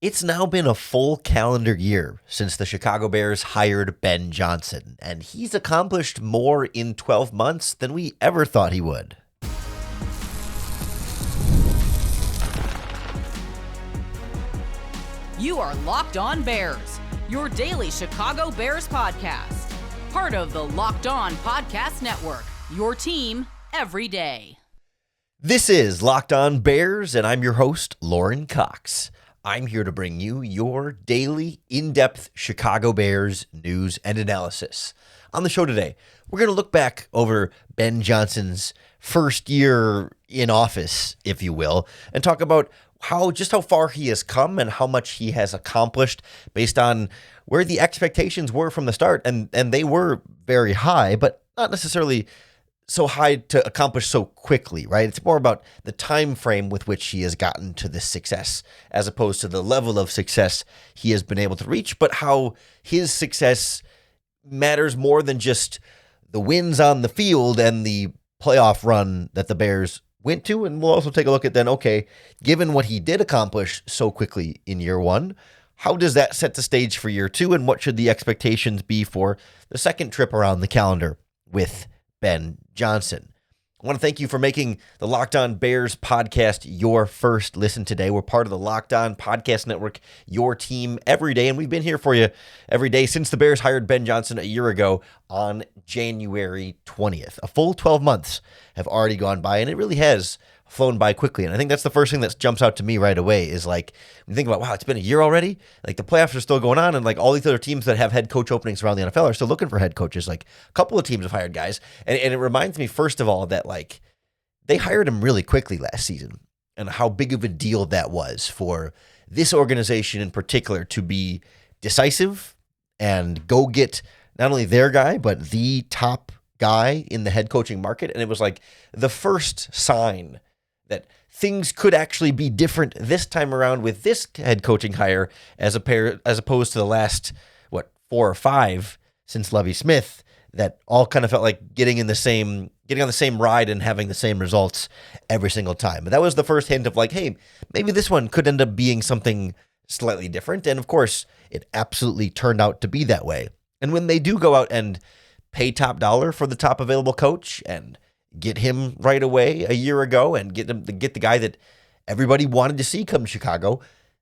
It's now been a full calendar year since the Chicago Bears hired Ben Johnson, and he's accomplished more in 12 months than we ever thought he would. You are Locked On Bears, your daily Chicago Bears podcast. Part of the Locked On Podcast Network, your team every day. This is Locked On Bears, and I'm your host, Lauren Cox. I'm here to bring you your daily, in-depth Chicago Bears news and analysis. On the show today, we're going to look back over Ben Johnson's first year in office, if you will, and talk about how far he has come and how much he has accomplished based on where the expectations were from the start. And they were very high, but not necessarily so high to accomplish so quickly, right? It's more about the time frame with which he has gotten to this success as opposed to the level of success he has been able to reach, but how his success matters more than just the wins on the field and the playoff run that the Bears went to. And we'll also take a look at then, okay, given what he did accomplish so quickly in year one, how does that set the stage for year two? And what should the expectations be for the second trip around the calendar with Ben Johnson? I want to thank you for making the Locked On Bears podcast your first listen today. We're part of the Locked On Podcast Network, your team every day, and we've been here for you every day since the Bears hired Ben Johnson a year ago on January 20th. A full 12 months have already gone by, and it really has flown by quickly. And I think that's the first thing that jumps out to me right away is like, when you think about, wow, it's been a year already. Like the playoffs are still going on. And like all these other teams that have head coach openings around the NFL are still looking for head coaches. Like a couple of teams have hired guys. And it reminds me, first of all, that like they hired him really quickly last season and how big of a deal that was for this organization in particular to be decisive and go get not only their guy, but the top guy in the head coaching market. And it was like the first sign that things could actually be different this time around with this head coaching hire as opposed to the last, 4 or 5 since Lovie Smith that all kind of felt like getting on the same ride and having the same results every single time. But that was the first hint of like, hey, maybe this one could end up being something slightly different. And of course, it absolutely turned out to be that way. And when they do go out and pay top dollar for the top available coach and get him right away a year ago and get the guy that everybody wanted to see come to Chicago,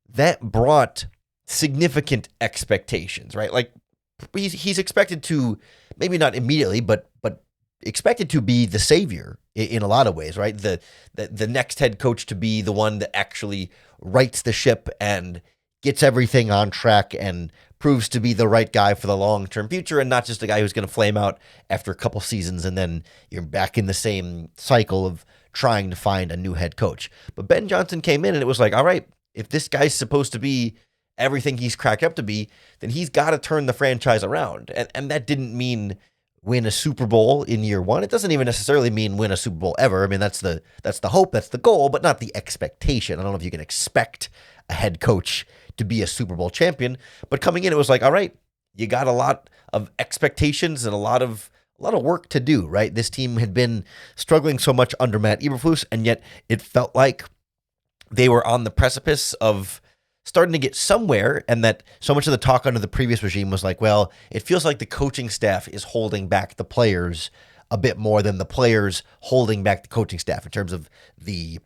that brought significant expectations, right? Like he's expected to, maybe not immediately, but expected to be the savior in a lot of ways, right? The next head coach to be the one that actually rights the ship and gets everything on track and proves to be the right guy for the long-term future and not just a guy who's going to flame out after a couple seasons and then you're back in the same cycle of trying to find a new head coach. But Ben Johnson came in and it was like, all right, if this guy's supposed to be everything he's cracked up to be, then he's got to turn the franchise around. And that didn't mean win a Super Bowl in year one. It doesn't even necessarily mean win a Super Bowl ever. I mean, that's the hope, that's the goal, but not the expectation. I don't know if you can expect a head coach to be a Super Bowl champion, but coming in, it was like, all right, you got a lot of expectations and a lot of work to do, right? This team had been struggling so much under Matt Eberflus, and yet it felt like they were on the precipice of starting to get somewhere, and that so much of the talk under the previous regime was like, well, it feels like the coaching staff is holding back the players a bit more than the players holding back the coaching staff in terms of the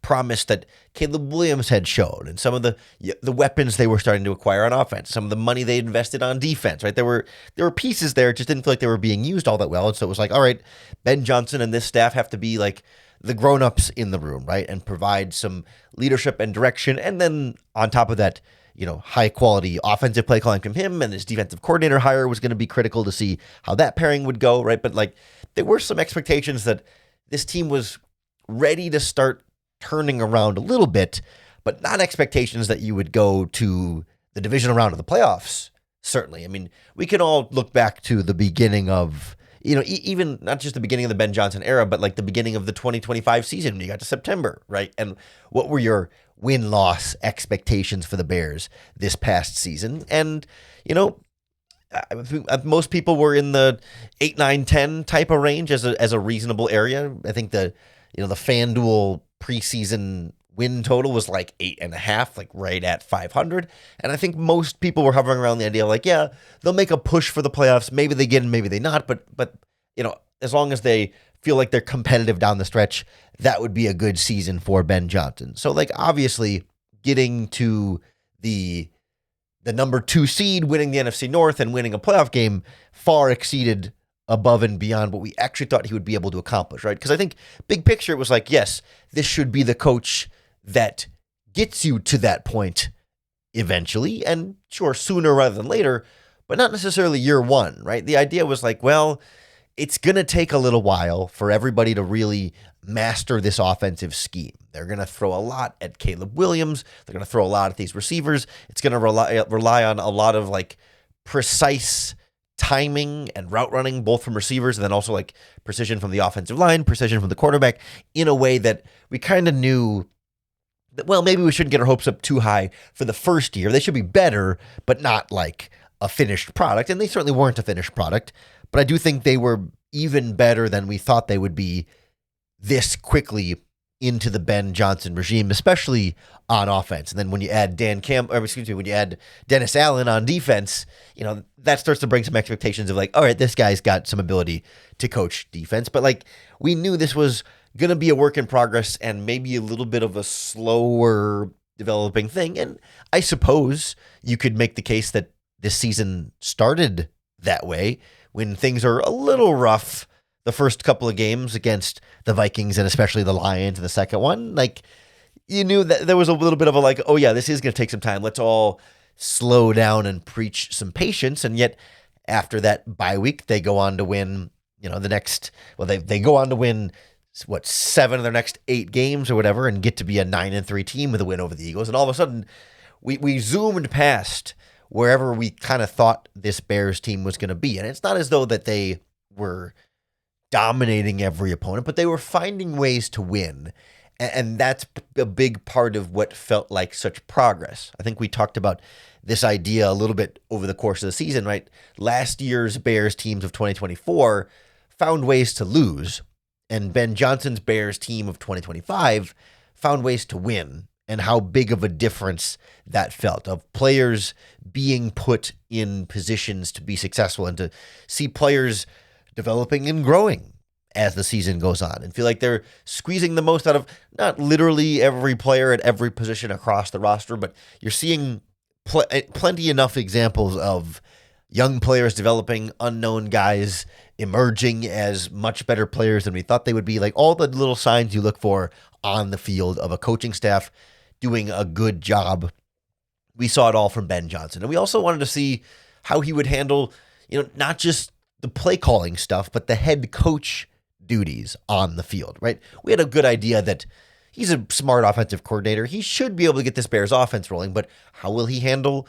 promise that Caleb Williams had shown and some of the weapons they were starting to acquire on offense, some of the money they invested on defense, right? There were pieces there, it just didn't feel like they were being used all that well. And so it was like, all right, Ben Johnson and this staff have to be like the grown-ups in the room, right? And provide some leadership and direction. And then on top of that, high quality offensive play calling from him, and his defensive coordinator hire was going to be critical to see how that pairing would go, right? But like there were some expectations that this team was ready to start turning around a little bit, but not expectations that you would go to the divisional round of the playoffs, certainly. I mean, we can all look back to the beginning of, even not just the beginning of the Ben Johnson era, but like the beginning of the 2025 season when you got to September, right? And what were your win-loss expectations for the Bears this past season? And, most people were in the 8, 9, 10 type of range as a reasonable area. I think the FanDuel preseason win total was like 8.5, like right at 500. And I think most people were hovering around the idea like, yeah, they'll make a push for the playoffs. Maybe they get in, maybe they not. But as long as they feel like they're competitive down the stretch, that would be a good season for Ben Johnson. So like obviously getting to the number 2 seed, winning the NFC North and winning a playoff game far exceeded above and beyond what we actually thought he would be able to accomplish, right? Because I think big picture, it was like, yes, this should be the coach that gets you to that point eventually, and sure, sooner rather than later, but not necessarily year one, right? The idea was like, well, it's going to take a little while for everybody to really master this offensive scheme. They're going to throw a lot at Caleb Williams. They're going to throw a lot at these receivers. It's going to rely on a lot of like precise timing and route running, both from receivers and then also like precision from the offensive line, precision from the quarterback, in a way that we kind of knew that, well, maybe we shouldn't get our hopes up too high for the first year. They should be better, but not like a finished product. And they certainly weren't a finished product, but I do think they were even better than we thought they would be this quickly into the Ben Johnson regime, especially on offense. And then when you add when you add Dennis Allen on defense, that starts to bring some expectations of like, all right, this guy's got some ability to coach defense. But like, we knew this was going to be a work in progress and maybe a little bit of a slower developing thing. And I suppose you could make the case that this season started that way when things are a little rough. The first couple of games against the Vikings and especially the Lions in the second one, like, you knew that there was a little bit of a like, oh yeah, this is going to take some time. Let's all slow down and preach some patience. And yet after that bye week, they go on to win, they go on to win 7 of their next 8 games or whatever, and get to be a 9-3 team with a win over the Eagles. And all of a sudden we zoomed past wherever we kind of thought this Bears team was going to be. And it's not as though that they were dominating every opponent, but they were finding ways to win. And that's a big part of what felt like such progress. I think we talked about this idea a little bit over the course of the season, right? Last year's Bears teams of 2024 found ways to lose, and Ben Johnson's Bears team of 2025 found ways to win, and how big of a difference that felt of players being put in positions to be successful and to see players developing and growing as the season goes on and feel like they're squeezing the most out of not literally every player at every position across the roster, but you're seeing plenty enough examples of young players developing, unknown guys emerging as much better players than we thought they would be, like all the little signs you look for on the field of a coaching staff doing a good job. We saw it all from Ben Johnson. And we also wanted to see how he would handle, not just the play calling stuff, but the head coach duties on the field, right? We had a good idea that he's a smart offensive coordinator. He should be able to get this Bears offense rolling, but how will he handle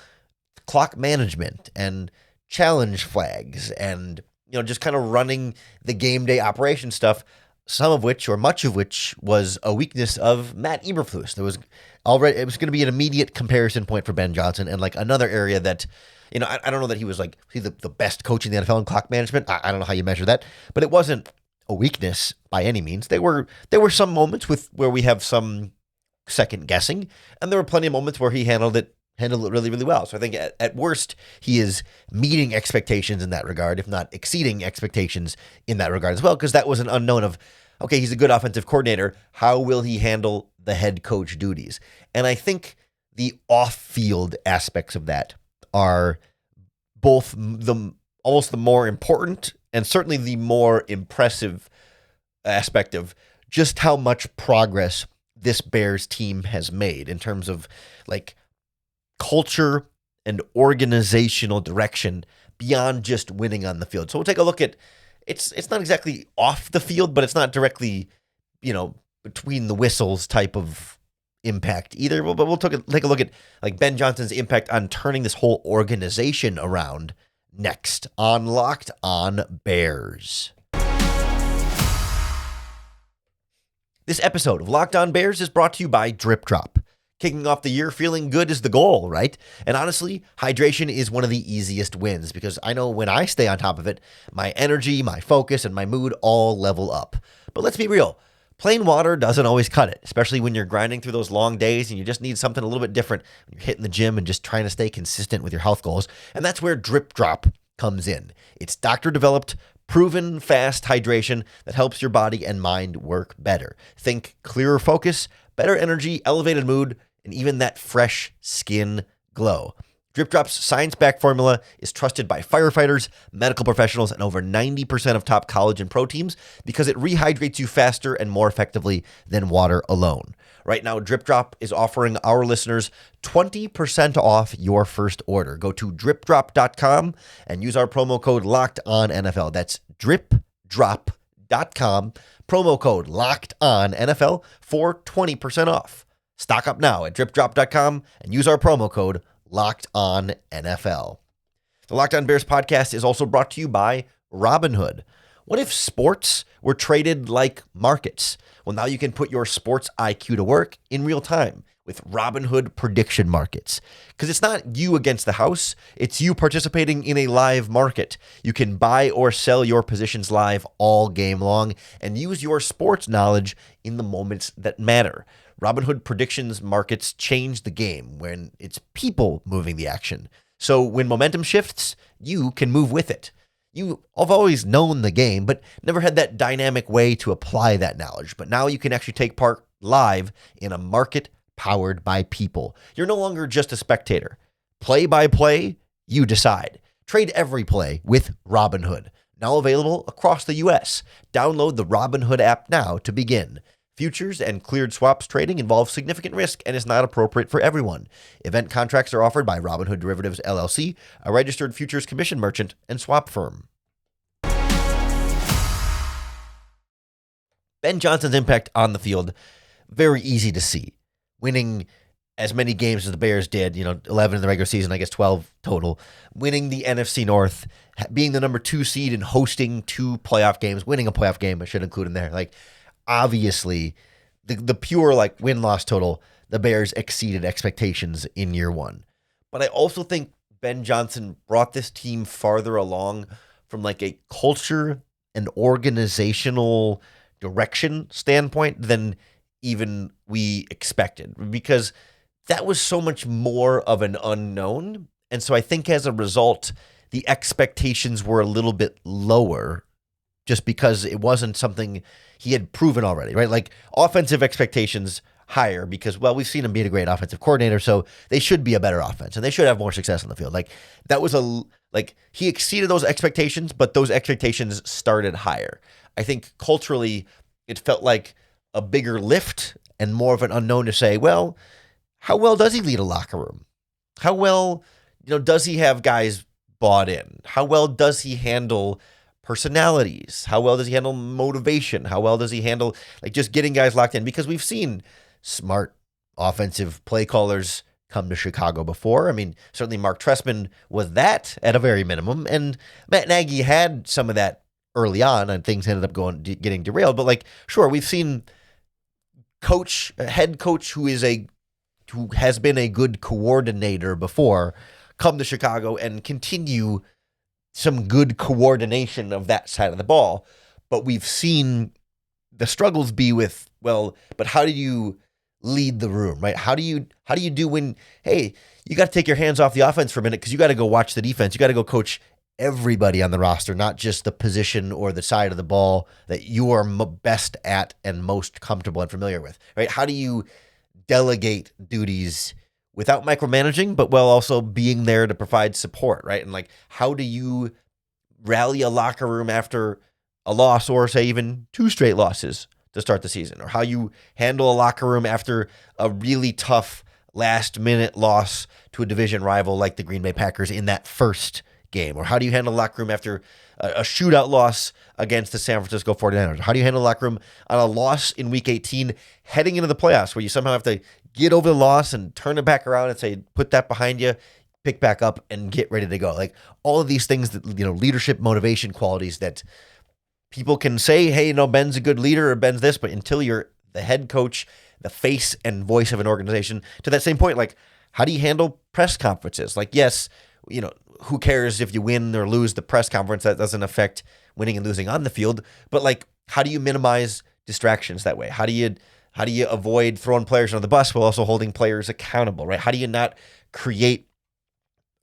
clock management and challenge flags and, just kind of running the game day operation stuff, some of which or much of which was a weakness of Matt Eberflus. It was going to be an immediate comparison point for Ben Johnson, and like another area that, I don't know that he was like the best coach in the NFL in clock management. I don't know how you measure that, but it wasn't a weakness by any means. There were some moments where we have some second guessing, and there were plenty of moments where he handled it really, really well. So I think at worst, he is meeting expectations in that regard, if not exceeding expectations in that regard as well, because that was an unknown of, okay, he's a good offensive coordinator. How will he handle the head coach duties? And I think the off-field aspects of that are both almost the more important and certainly the more impressive aspect of just how much progress this Bears team has made in terms of like culture and organizational direction beyond just winning on the field. So we'll take a look at it's not exactly off the field, but it's not directly, between the whistles type of impact either. But we'll take a look at like Ben Johnson's impact on turning this whole organization around next on Locked On Bears. This episode of Locked On Bears is brought to you by DripDrop. Kicking off the year feeling good is the goal, right? And honestly, hydration is one of the easiest wins because I know when I stay on top of it, my energy, my focus, and my mood all level up. But let's be real. Plain water doesn't always cut it, especially when you're grinding through those long days and you just need something a little bit different when you're hitting the gym and just trying to stay consistent with your health goals. And that's where DripDrop comes in. It's doctor-developed, proven fast hydration that helps your body and mind work better. Think clearer focus, better energy, elevated mood, and even that fresh skin glow. DripDrop's science-backed formula is trusted by firefighters, medical professionals, and over 90% of top college and pro teams because it rehydrates you faster and more effectively than water alone. Right now, DripDrop is offering our listeners 20% off your first order. Go to DripDrop.com and use our promo code LOCKEDONNFL. That's DripDrop.com, promo code LOCKEDONNFL for 20% off. Stock up now at DripDrop.com and use our promo code Locked On NFL. The Locked On Bears podcast is also brought to you by Robinhood. What if sports were traded like markets? Well, now you can put your sports IQ to work in real time with Robinhood prediction markets. Because it's not you against the house, it's you participating in a live market. You can buy or sell your positions live all game long and use your sports knowledge in the moments that matter. Robinhood predictions markets change the game when it's people moving the action. So when momentum shifts, you can move with it. You have always known the game, but never had that dynamic way to apply that knowledge. But now you can actually take part live in a market powered by people. You're no longer just a spectator. Play by play, you decide. Trade every play with Robinhood. Now available across the U.S. Download the Robinhood app now to begin. Futures and cleared swaps trading involve significant risk and is not appropriate for everyone. Event contracts are offered by Robinhood Derivatives LLC, a registered futures commission merchant and swap firm. Ben Johnson's impact on the field, very easy to see. Winning as many games as the Bears did, 11 in the regular season, I guess 12 total. Winning the NFC North, being the number 2 seed and hosting 2 playoff games, winning a playoff game, I should include in there. Obviously, the pure win-loss total, the Bears exceeded expectations in year one. But I also think Ben Johnson brought this team farther along from a culture and organizational direction standpoint than even we expected, because that was so much more of an unknown. And so I think as a result, the expectations were a little bit lower just because it wasn't something he had proven already, right? Offensive expectations higher because, we've seen him being a great offensive coordinator, so they should be a better offense and they should have more success on the field. That was he exceeded those expectations, but those expectations started higher. I think culturally it felt like a bigger lift and more of an unknown to say, how well does he lead a locker room? How well, does he have guys bought in? How well does he handle personalities? How well does he handle motivation? How well does he handle just getting guys locked in? Because we've seen smart offensive play callers come to Chicago before. I mean, certainly Mark Trestman was that at a very minimum, and Matt Nagy had some of that early on, and things ended up getting derailed. But sure, we've seen head coach who has been a good coordinator before come to Chicago and continue some good coordination of that side of the ball. But we've seen the struggles be with, but how do you lead the room, right? How do you do when, hey, you got to take your hands off the offense for a minute because you got to go watch the defense. You got to go coach everybody on the roster, not just the position or the side of the ball that you are best at and most comfortable and familiar with, right? How do you delegate duties without micromanaging, but while also being there to provide support, right? And how do you rally a locker room after a loss or say even 2 straight losses to start the season, or how you handle a locker room after a really tough last-minute loss to a division rival like the Green Bay Packers in that first game, or how do you handle a locker room after a shootout loss against the San Francisco 49ers? How do you handle a locker room on a loss in Week 18 heading into the playoffs where you somehow have to get over the loss and turn it back around and say, put that behind you, pick back up, and get ready to go? All of these things that, leadership, motivation qualities that people can say, hey, Ben's a good leader or Ben's this, but until you're the head coach, the face and voice of an organization, to that same point, how do you handle press conferences? Yes, who cares if you win or lose the press conference? That doesn't affect winning and losing on the field. But how do you minimize distractions that way? How do you avoid throwing players under the bus while also holding players accountable, right? How do you not create,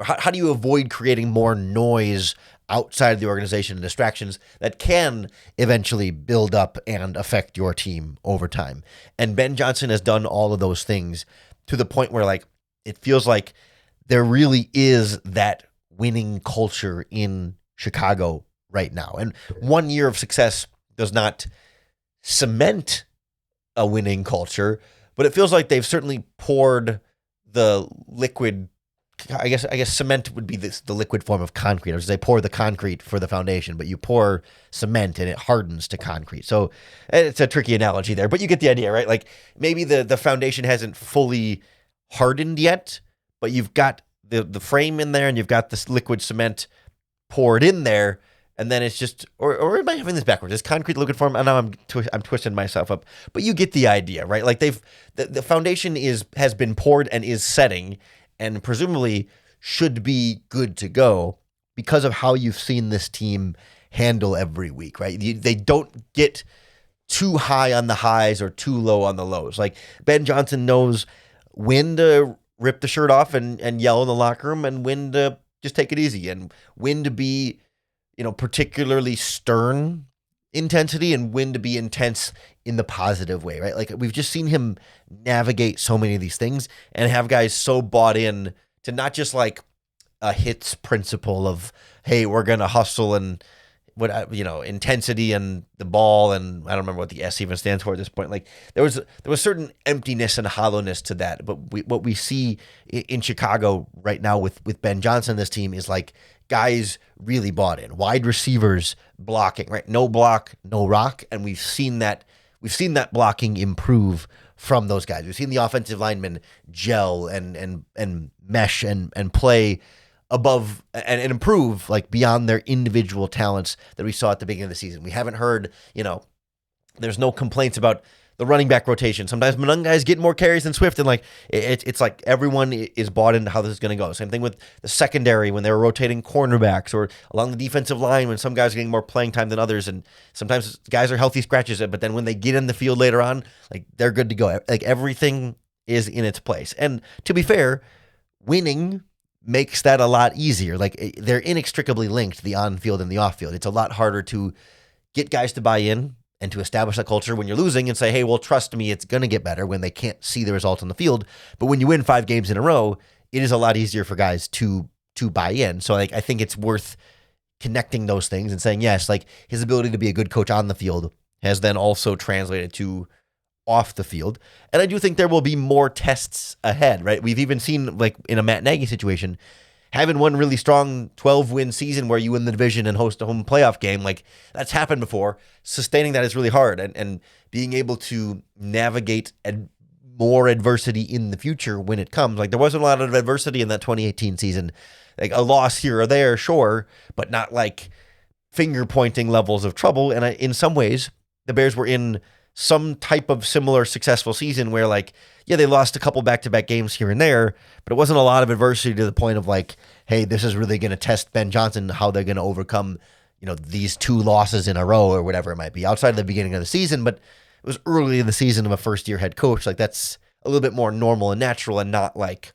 how do you avoid creating more noise outside of the organization and distractions that can eventually build up and affect your team over time? And Ben Johnson has done all of those things to the point where, like, it feels like there really is that winning culture in Chicago right now. And 1 year of success does not cement a winning culture, but it feels like they've certainly poured the liquid. I guess cement would be the liquid form of concrete. Or they pour the concrete for the foundation, but you pour cement and it hardens to concrete. So it's a tricky analogy there, but you get the idea, right? Like, maybe the foundation hasn't fully hardened yet, but you've got the frame in there and you've got this liquid cement poured in there, and then it's just, or am I having this backwards? Is concrete liquid form? I know I'm twisting myself up, but you get the idea, right? Like, the foundation has been poured and is setting, and presumably should be good to go because of how you've seen this team handle every week, right? They don't get too high on the highs or too low on the lows. Like, Ben Johnson knows when to rip the shirt off and yell in the locker room, and when to just take it easy, and when to be, particularly stern intensity, and when to be intense in the positive way, right? Like, we've just seen him navigate so many of these things and have guys so bought in to not just like a hits principle of, hey, we're going to hustle and intensity and the ball, and I don't remember what the S even stands for at this point. Like, there was certain emptiness and hollowness to that. But what we see in Chicago right now with Ben Johnson, this team, is like guys really bought in. Wide receivers blocking, right? No block, no rock, and we've seen that blocking improve from those guys. We've seen the offensive linemen gel and mesh and play above and improve, like, beyond their individual talents that we saw at the beginning of the season. We haven't heard, there's no complaints about the running back rotation. Sometimes young guys get more carries than Swift, and like it's like everyone is bought into how this is going to go. Same thing with the secondary when they were rotating cornerbacks, or along the defensive line when some guys are getting more playing time than others, and sometimes guys are healthy scratches, but then when they get in the field later on, like, they're good to go. Like, everything is in its place. And to be fair, winning makes that a lot easier. Like, they're inextricably linked, the on-field and the off-field. It's a lot harder to get guys to buy in and to establish a culture when you're losing and say, hey, well, trust me, it's going to get better, when they can't see the results on the field. But when you win 5 games in a row, it is a lot easier for guys to buy in. So, like, I think it's worth connecting those things and saying, yes, like, his ability to be a good coach on the field has then also translated to off the field. And I do think there will be more tests ahead, right? We've even seen, like, in a Matt Nagy situation, having one really strong 12-win season where you win the division and host a home playoff game, like, that's happened before. Sustaining that is really hard, and being able to navigate more adversity in the future when it comes. Like, there wasn't a lot of adversity in that 2018 season. Like, a loss here or there, sure, but not like finger-pointing levels of trouble. And in some ways, the Bears were in some type of similar successful season where, like, yeah, they lost a couple back-to-back games here and there, but it wasn't a lot of adversity to the point of, like, hey, this is really going to test Ben Johnson, how they're going to overcome, these 2 losses in a row or whatever it might be, outside of the beginning of the season. But it was early in the season of a first-year head coach. Like, that's a little bit more normal and natural, and not like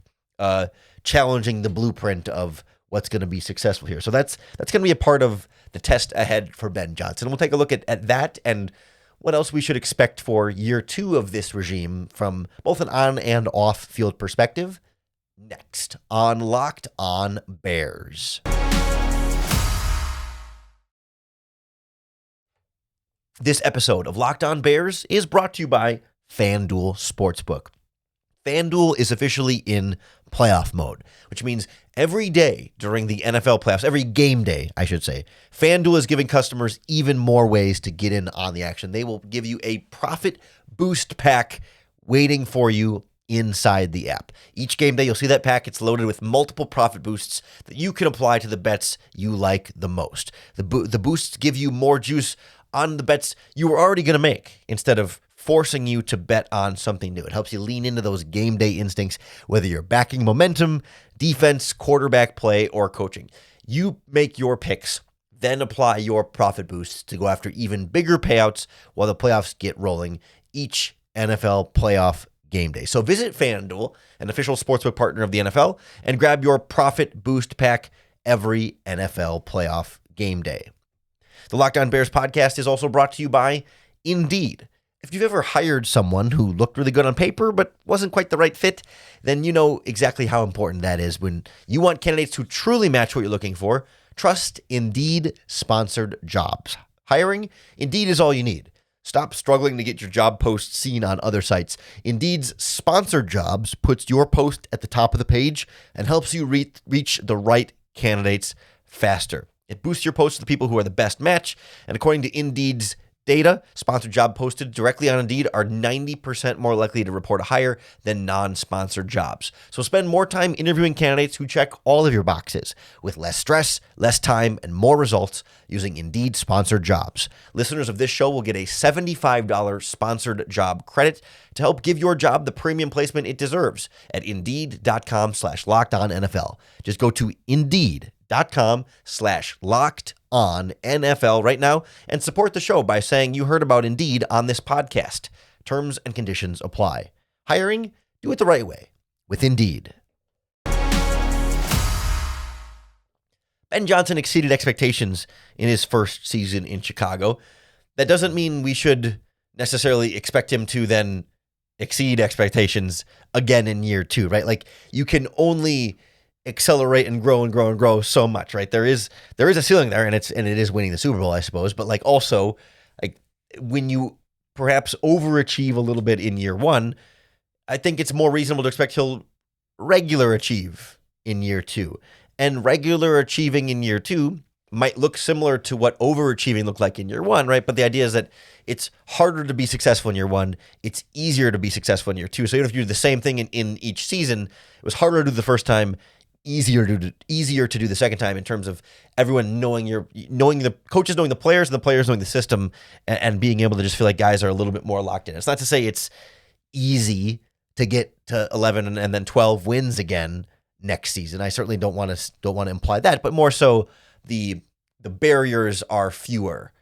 challenging the blueprint of what's going to be successful here. So that's going to be a part of the test ahead for Ben Johnson. We'll take a look at that and what else we should expect for year 2 of this regime from both an on and off field perspective next on Locked On Bears. This episode of Locked On Bears is brought to you by FanDuel Sportsbook. FanDuel is officially in playoff mode, which means every day during the NFL playoffs, every game day, I should say, FanDuel is giving customers even more ways to get in on the action. They will give you a profit boost pack waiting for you inside the app. Each game day, you'll see that pack. It's loaded with multiple profit boosts that you can apply to the bets you like the most. The boosts give you more juice on the bets you were already going to make instead of forcing you to bet on something new. It helps you lean into those game day instincts, whether you're backing momentum, defense, quarterback play, or coaching. You make your picks Then apply your profit boosts to go after even bigger payouts while the playoffs get rolling each NFL playoff game day. So visit FanDuel, an official sportsbook partner of the NFL, and grab your profit boost pack every NFL playoff game day. The Locked On Bears podcast is also brought to you by Indeed. If you've ever hired someone who looked really good on paper but wasn't quite the right fit, then you know exactly how important that is when you want candidates who truly match what you're looking for. Trust Indeed sponsored jobs. Hiring? Indeed is all you need. Stop struggling to get your job post seen on other sites. Indeed's sponsored jobs puts your post at the top of the page and helps you reach the right candidates faster. It boosts your posts to the people who are the best match, and according to Indeed's data, sponsored job posted directly on Indeed are 90% more likely to report a hire than non-sponsored jobs. So spend more time interviewing candidates who check all of your boxes with less stress, less time, and more results using Indeed sponsored jobs. Listeners of this show will get a $75 sponsored job credit to help give your job the premium placement it deserves at Indeed.com/LockedOnNFL. Just go to Indeed.com/LockedOnNFL right now and support the show by saying you heard about Indeed on this podcast. Terms and conditions apply. Hiring? Do it the right way with Indeed. Ben Johnson exceeded expectations in his first season in Chicago. That doesn't mean we should necessarily expect him to then exceed expectations again in year two, right? Like, you can only accelerate and grow so much, right? There is a ceiling there, and it is winning the Super Bowl, I suppose. But like, also, like, when you perhaps overachieve a little bit in year one, I think it's more reasonable to expect he'll regular achieve in year two. And regular achieving in year two might look similar to what overachieving looked like in year one, right? But the idea is that it's harder to be successful in year one. It's easier to be successful in year two. So even if you do the same thing in each season, it was harder to do the first time, easier to do the second time in terms of everyone knowing the coaches knowing the players and the players knowing the system and being able to just feel like guys are a little bit more locked in. It's not to say it's easy to get to 11 and then 12 wins again next season. I certainly don't want to imply that, but more so the barriers are fewer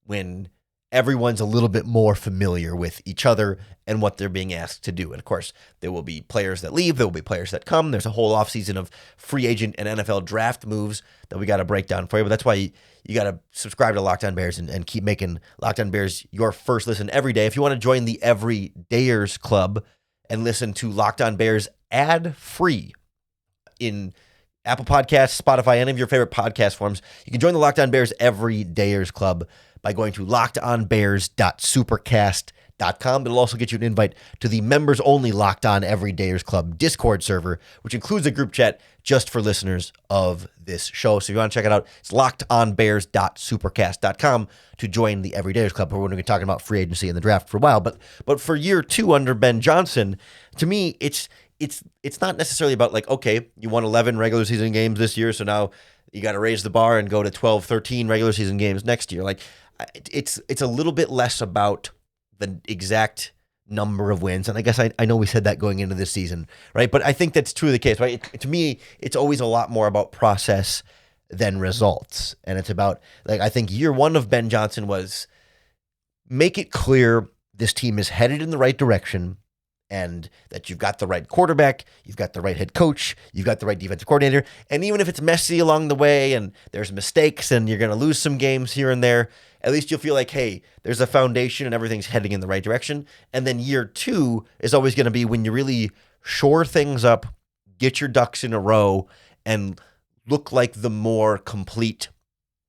when everyone's a little bit more familiar with each other and what they're being asked to do. And of course, there will be players that leave, there will be players that come. There's a whole offseason of free agent and NFL draft moves that we got to break down for you. But that's why you got to subscribe to Locked On Bears and keep making Locked On Bears your first listen every day. If you want to join the Everydayers Club and listen to Locked On Bears ad-free in Apple Podcasts, Spotify, any of your favorite podcast forms, you can join the Locked On Bears Everydayers Club by going to lockedonbears.supercast.com. It'll also get you an invite to the members-only Locked On Everydayers Club Discord server, which includes a group chat just for listeners of this show. So if you want to check it out, it's lockedonbears.supercast.com to join the Everydayers Club. We're going to be talking about free agency and the draft for a while. But for year two under Ben Johnson, to me, it's not necessarily about like, okay, you won 11 regular season games this year, so now you got to raise the bar and go to 12, 13 regular season games next year. Like, it's a little bit less about the exact number of wins. And I guess I know we said that going into this season, right? But I think that's truly the case, right? To me, it's always a lot more about process than results. And it's about, like, I think year one of Ben Johnson was make it clear this team is headed in the right direction and that you've got the right quarterback, you've got the right head coach, you've got the right defensive coordinator. And even if it's messy along the way and there's mistakes and you're going to lose some games here and there, at least you'll feel like, hey, there's a foundation and everything's heading in the right direction. And then year two is always going to be when you really shore things up, get your ducks in a row, and look like the more complete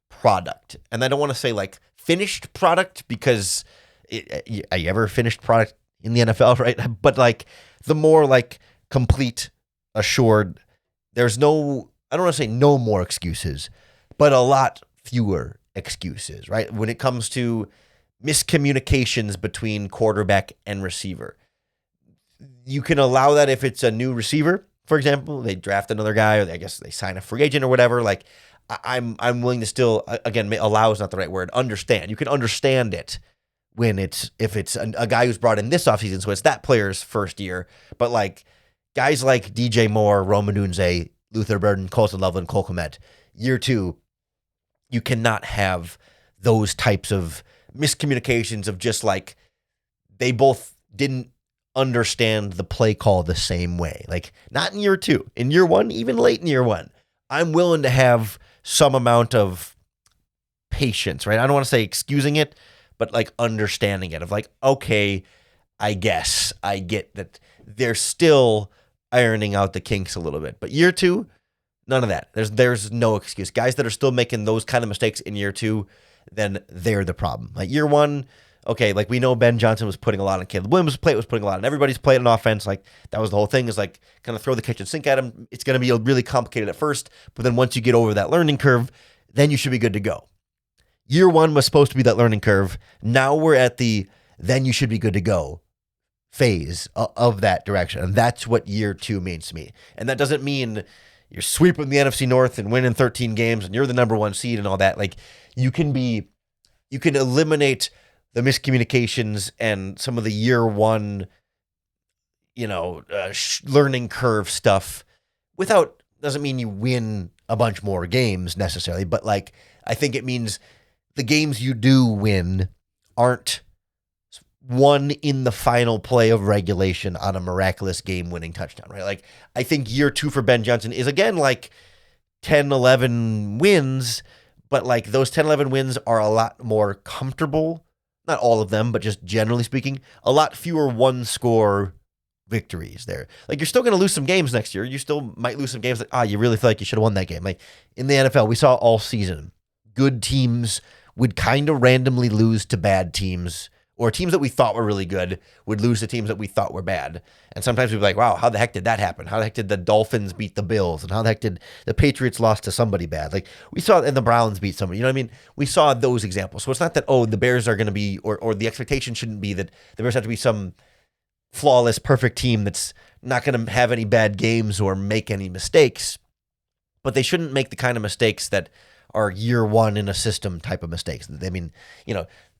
product. And I don't want to say like finished product because are you ever finished product in the NFL, right? But like the more like complete, assured, there's no, I don't want to say no more excuses, but a lot fewer excuses, right? When it comes to miscommunications between quarterback and receiver, you can allow that if it's a new receiver, for example, they draft another guy, or I guess they sign a free agent or whatever. Like I'm willing to still, again, allow is not the right word, understand. You can understand it when if it's a guy who's brought in this offseason, so it's that player's first year. But like guys like DJ Moore, Rome Odunze, Luther Burden, Colson Loveland, Cole Kmet, year two, you cannot have those types of miscommunications of just like they both didn't understand the play call the same way. Like not in year 2. In year 1, even late in year 1, I'm willing to have some amount of patience, right? I don't want to say excusing it, but like understanding it of like, okay, I guess I get that they're still ironing out the kinks a little bit. But year 2, none of that. There's no excuse. Guys that are still making those kind of mistakes in year 2, then they're the problem. Like year 1, okay, like we know Ben Johnson was putting a lot on Caleb Williams' plate, was putting a lot on everybody's plate on offense. Like that was the whole thing, is like kind of throw the kitchen sink at him. It's going to be really complicated at first, but then once you get over that learning curve, then you should be good to go. Year 1 was supposed to be that learning curve. Now we're at the then you should be good to go phase of that direction. And that's what year 2 means to me. And that doesn't mean you're sweeping the NFC North and winning 13 games and you're the number 1 seed and all that. Like you can eliminate the miscommunications and some of the year 1, learning curve stuff doesn't mean you win a bunch more games necessarily, but like, I think it means the games you do win aren't won in the final play of regulation on a miraculous game-winning touchdown, right? Like, I think year 2 for Ben Johnson is, again, like 10, 11 wins, but like those 10, 11 wins are a lot more comfortable. Not all of them, but just generally speaking, a lot fewer one-score victories there. Like, you're still going to lose some games next year. You still might lose some games that, you really feel like you should have won that game. Like, in the NFL, we saw all season, good teams would kind of randomly lose to bad teams, or teams that we thought were really good would lose to teams that we thought were bad. And sometimes we'd be like, wow, how the heck did that happen? How the heck did the Dolphins beat the Bills? And how the heck did the Patriots lost to somebody bad? Like we saw, and the Browns beat somebody. You know what I mean? We saw those examples. So it's not that, the Bears are going to be, or the expectation shouldn't be that the Bears have to be some flawless, perfect team that's not going to have any bad games or make any mistakes. But they shouldn't make the kind of mistakes that are year 1 in a system type of mistakes. I mean,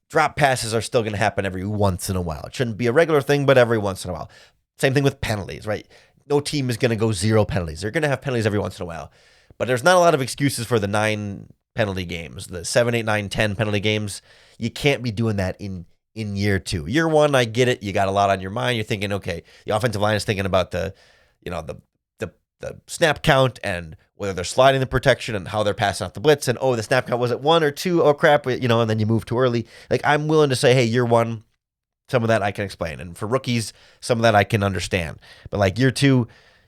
drop passes are still going to happen every once in a while. It shouldn't be a regular thing, but every once in a while. Same thing with penalties, right? No team is going to go 0 penalties. They're going to have penalties every once in a while. But there's not a lot of excuses for the 9 penalty games, the 7, 8, 9, 10 penalty games. You can't be doing that in year 2. Year 1, I get it. You got a lot on your mind. You're thinking, okay, the offensive line is thinking about the snap count and whether they're sliding the protection and how they're passing off the blitz, and the snap count was at 1 or 2, oh crap, and then you move too early. Like, I'm willing to say, hey, year 1, some of that I can explain, and for rookies, some of that I can understand. But like year 2,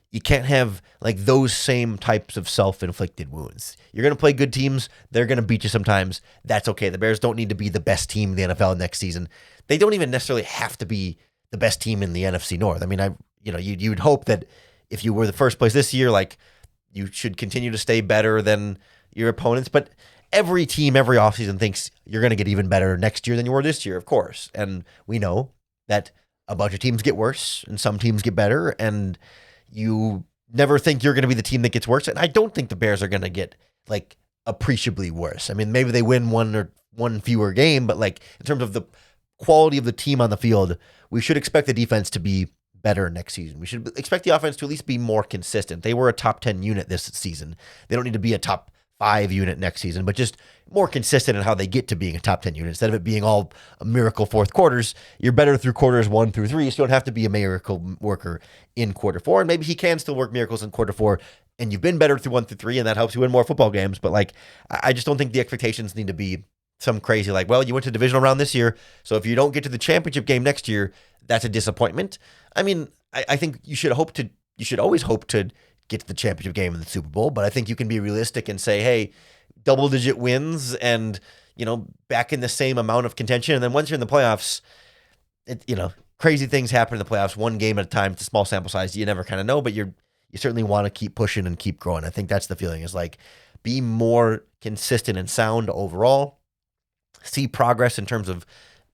you can't have like those same types of self-inflicted wounds. You're going to play good teams, they're going to beat you sometimes. That's okay. The Bears don't need to be the best team in the NFL next season. They don't even necessarily have to be the best team in the NFC North. I mean, you'd hope that if you were the first place this year, like, you should continue to stay better than your opponents. But every team, every offseason thinks you're going to get even better next year than you were this year, of course. And we know that a bunch of teams get worse and some teams get better. And you never think you're going to be the team that gets worse. And I don't think the Bears are going to get like appreciably worse. I mean, maybe they win one fewer game, but like in terms of the quality of the team on the field, we should expect the defense to be better next season. We should expect the offense to at least be more consistent. They were a top 10 unit this season. They don't need to be a top 5 unit next season, but just more consistent in how they get to being a top 10 unit. Instead of it being all a miracle fourth quarters, you're better through quarters 1 through 3, so you don't have to be a miracle worker in quarter 4. And maybe he can still work miracles in quarter 4, and you've been better through 1 through 3, and that helps you win more football games. But like, I just don't think the expectations need to be some crazy, like, well, you went to divisional round this year, so if you don't get to the championship game next year, that's a disappointment. I mean, I think you should always hope to get to the championship game in the Super Bowl, but I think you can be realistic and say, hey, double-digit wins and, back in the same amount of contention. And then once you're in the playoffs, crazy things happen in the playoffs, one game at a time. It's a small sample size. You never kind of know, but you certainly want to keep pushing and keep growing. I think that's the feeling, is like, be more consistent and sound overall, see progress in terms of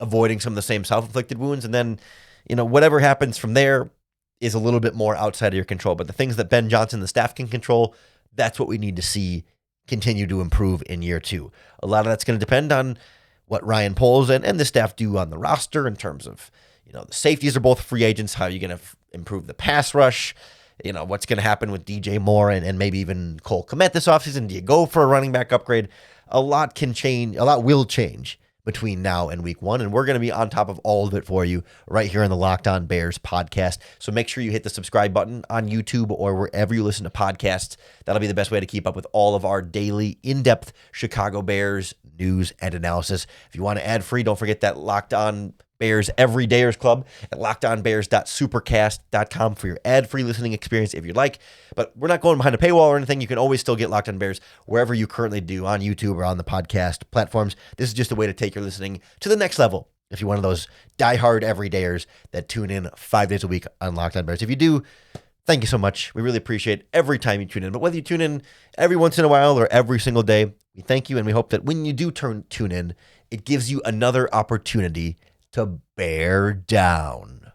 avoiding some of the same self-inflicted wounds, and then, whatever happens from there is a little bit more outside of your control. But the things that Ben Johnson, the staff, can control, that's what we need to see continue to improve in year 2. A lot of that's going to depend on what Ryan Poles and the staff do on the roster in terms of, the safeties are both free agents. How are you going to improve the pass rush? What's going to happen with DJ Moore and maybe even Cole Kmet this offseason? Do you go for a running back upgrade? a lot can change. A lot will change between now and week 1. And we're going to be on top of all of it for you right here on the Locked On Bears podcast. So make sure you hit the subscribe button on YouTube or wherever you listen to podcasts. That'll be the best way to keep up with all of our daily in-depth Chicago Bears news and analysis. If you want to ad free, don't forget that Locked On Bears Everydayers Club at lockedonbears.supercast.com for your ad-free listening experience if you'd like. But we're not going behind a paywall or anything. You can always still get Locked On Bears wherever you currently do, on YouTube or on the podcast platforms. This is just a way to take your listening to the next level if you're one of those diehard everydayers that tune in 5 days a week on Locked On Bears. If you do, thank you so much. We really appreciate every time you tune in. But whether you tune in every once in a while or every single day, we thank you, and we hope that when you do tune in, it gives you another opportunity to bear down.